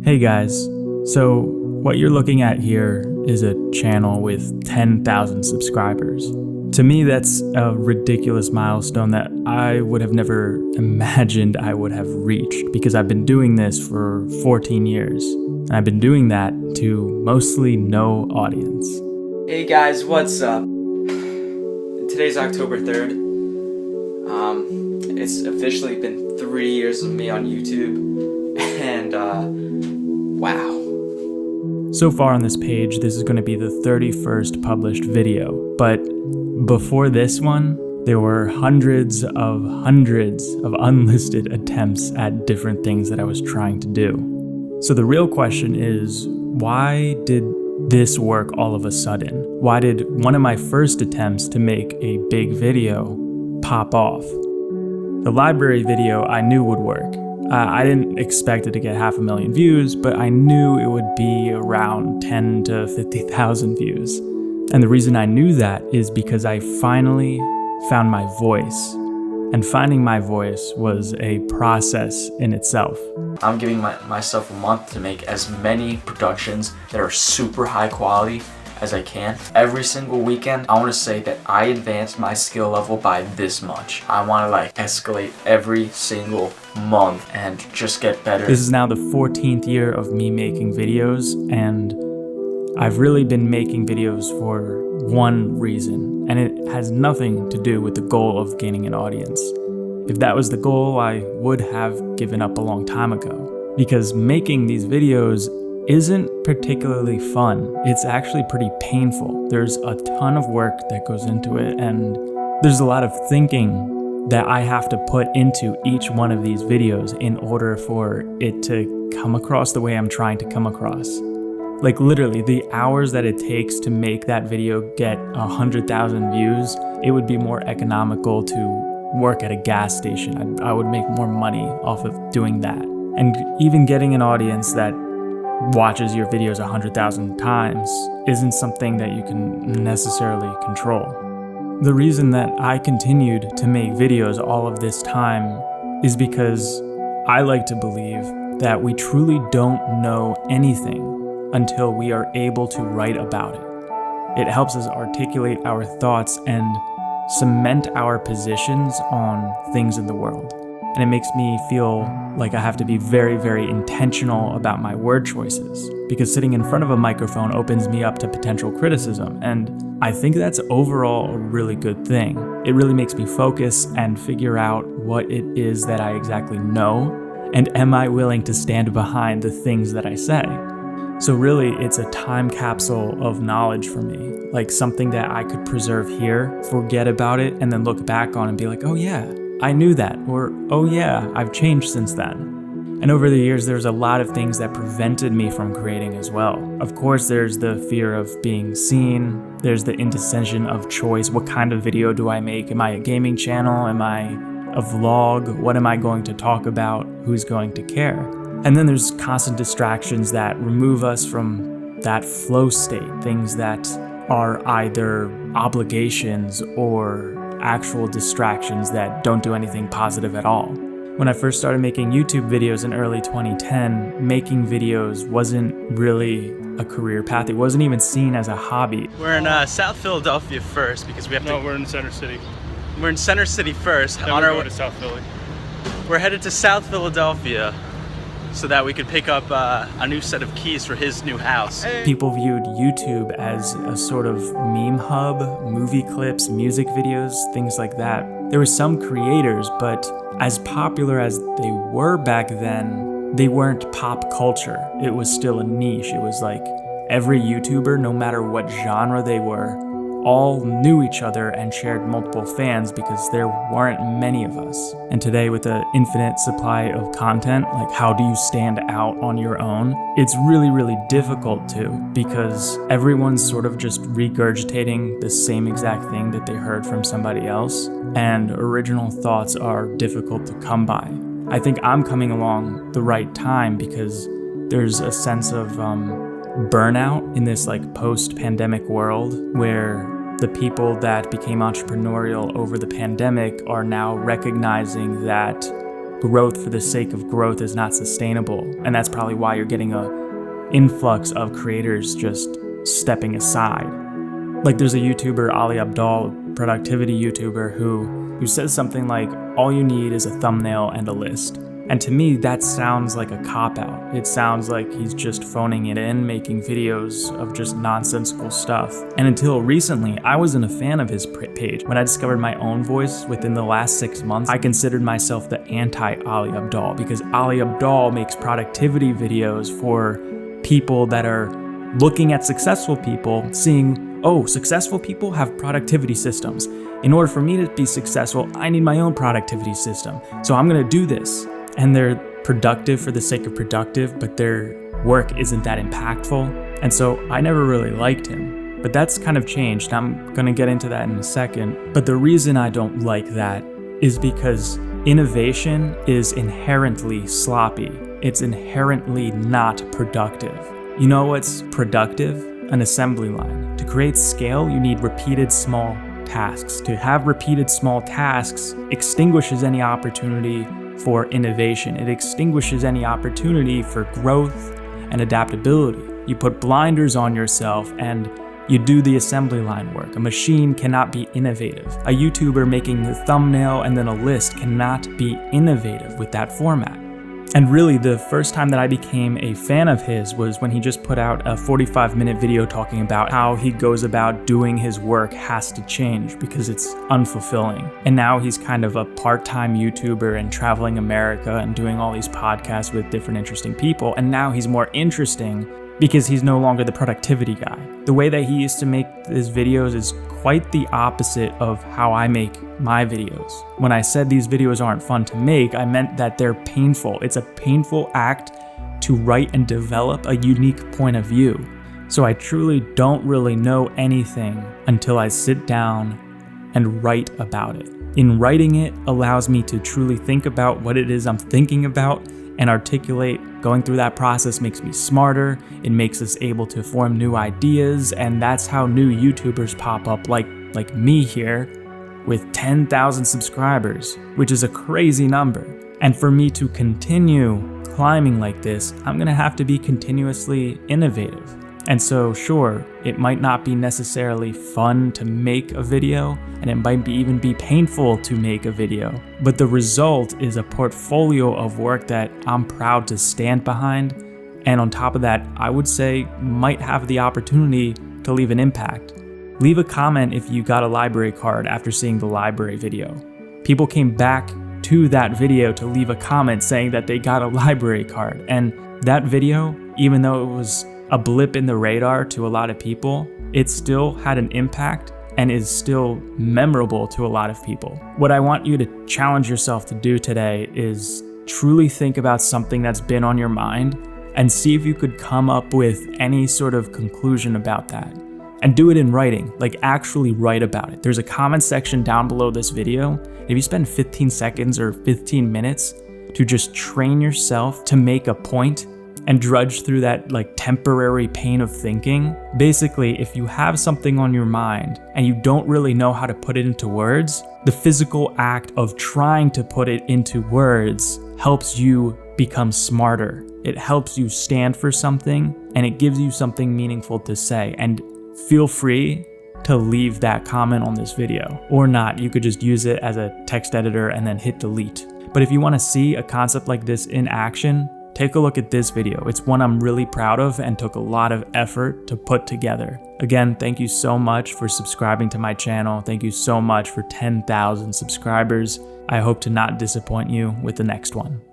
Hey guys, so what you're looking at here is a channel with 10,000 subscribers. To me, that's a ridiculous milestone that I would have never imagined I would have reached because I've been doing this for 14 years. And I've been doing that to mostly no audience. Hey guys, what's up? Today's October 3rd. It's officially been 3 years of me on YouTube, and wow. So far on this page, this is going to be the 31st published video, but before this one, there were hundreds of unlisted attempts at different things that I was trying to do. So the real question is, why did this work all of a sudden? Why did one of my first attempts to make a big video pop off? The library video I knew would work. I didn't expect it to get 500,000 views, but I knew it would be around 10 to 50,000 views. And the reason I knew that is because I finally found my voice. And finding my voice was a process in itself. I'm giving myself a month to make as many productions that are super high quality as I can. Every single weekend, I want to say that I advanced my skill level by this much. I want to escalate every single month and just get better. This is now the 14th year of me making videos, and I've really been making videos for one reason, and it has nothing to do with the goal of gaining an audience. If that was the goal, I would have given up a long time ago. Because making these videos isn't particularly fun. It's actually pretty painful. There's a ton of work that goes into it, and there's a lot of thinking that I have to put into each one of these videos in order for it to come across the way I'm trying to come across. Literally, the hours that it takes to make that video get 100,000 views, it would be more economical to work at a gas station. I would make more money off of doing that. And even getting an audience that watches your videos 100,000 times isn't something that you can necessarily control. The reason that I continued to make videos all of this time is because I like to believe that we truly don't know anything until we are able to write about it. It helps us articulate our thoughts and cement our positions on things in the world. And it makes me feel like I have to be very, very intentional about my word choices, because sitting in front of a microphone opens me up to potential criticism, and I think that's overall a really good thing. It really makes me focus and figure out what it is that I exactly know, and am I willing to stand behind the things that I say. So really, it's a time capsule of knowledge for me, like something that I could preserve here, forget about it, and then look back on and be like, oh yeah, I knew that, or oh yeah, I've changed since then. And over the years, there's a lot of things that prevented me from creating as well. Of course, there's the fear of being seen, there's the indecision of choice. What kind of video do I make? Am I a gaming channel? Am I a vlog? What am I going to talk about? Who's going to care? And then there's constant distractions that remove us from that flow state, things that are either obligations or actual distractions that don't do anything positive at all. When I first started making YouTube videos in early 2010, making videos wasn't really a career path. It wasn't even seen as a hobby. We're in South Philadelphia first because we have to... No, we're in Center City. We're in Center City first. Then we're going to South Philly. We're headed to South Philadelphia so that we could pick up a new set of keys for his new house. People viewed YouTube as a sort of meme hub, movie clips, music videos, things like that. There were some creators, but as popular as they were back then, they weren't pop culture. It was still a niche. It was like every YouTuber, no matter what genre they were, all knew each other and shared multiple fans because there weren't many of us. And today, with an infinite supply of content, how do you stand out on your own? It's really, really difficult to, because everyone's sort of just regurgitating the same exact thing that they heard from somebody else, and original thoughts are difficult to come by. I think I'm coming along the right time because there's a sense of burnout in this post-pandemic world where the people that became entrepreneurial over the pandemic are now recognizing that growth for the sake of growth is not sustainable. And that's probably why you're getting a influx of creators just stepping aside. Like there's a YouTuber, Ali Abdal, productivity YouTuber, who says something like, all you need is a thumbnail and a list. And to me, that sounds like a cop-out. It sounds like he's just phoning it in, making videos of just nonsensical stuff. And until recently, I wasn't a fan of his page. When I discovered my own voice within the last 6 months, I considered myself the anti-Ali Abdal, because Ali Abdal makes productivity videos for people that are looking at successful people, seeing, oh, successful people have productivity systems. In order for me to be successful, I need my own productivity system. So I'm gonna do this. And they're productive for the sake of productive, but their work isn't that impactful. And so I never really liked him. But that's kind of changed. I'm gonna get into that in a second. But the reason I don't like that is because innovation is inherently sloppy. It's inherently not productive. You know what's productive? An assembly line. To create scale, you need repeated small tasks. To have repeated small tasks extinguishes any opportunity for innovation. It extinguishes any opportunity for growth and adaptability. You put blinders on yourself and you do the assembly line work. A machine cannot be innovative. A YouTuber making a thumbnail and then a list cannot be innovative with that format. And really, the first time that I became a fan of his was when he just put out a 45-minute video talking about how he goes about doing his work has to change because it's unfulfilling. And now he's kind of a part-time YouTuber and traveling America and doing all these podcasts with different interesting people. And now he's more interesting because he's no longer the productivity guy. The way that he used to make his videos is quite the opposite of how I make my videos. When I said these videos aren't fun to make, I meant that they're painful. It's a painful act to write and develop a unique point of view. So I truly don't really know anything until I sit down and write about it. In writing it allows me to truly think about what it is I'm thinking about and articulate. Going through that process makes me smarter. It makes us able to form new ideas, and that's how new YouTubers pop up like me here with 10,000 subscribers, which is a crazy number. And for me to continue climbing like this, I'm gonna have to be continuously innovative. And so sure, it might not be necessarily fun to make a video, and it might even be painful to make a video, but the result is a portfolio of work that I'm proud to stand behind. And on top of that, I would say might have the opportunity to leave an impact. Leave a comment if you got a library card after seeing the library video. People came back to that video to leave a comment saying that they got a library card. And that video, even though it was a blip in the radar to a lot of people, it still had an impact and is still memorable to a lot of people. What I want you to challenge yourself to do today is truly think about something that's been on your mind and see if you could come up with any sort of conclusion about that. And do it in writing, like actually write about it. There's a comment section down below this video. If you spend 15 seconds or 15 minutes to just train yourself to make a point and drudge through that like temporary pain of thinking. Basically, if you have something on your mind and you don't really know how to put it into words, the physical act of trying to put it into words helps you become smarter. It helps you stand for something and it gives you something meaningful to say. And feel free to leave that comment on this video or not. You could just use it as a text editor and then hit delete. But if you want to see a concept like this in action, take a look at this video. It's one I'm really proud of and took a lot of effort to put together. Again, thank you so much for subscribing to my channel. Thank you so much for 10,000 subscribers. I hope to not disappoint you with the next one.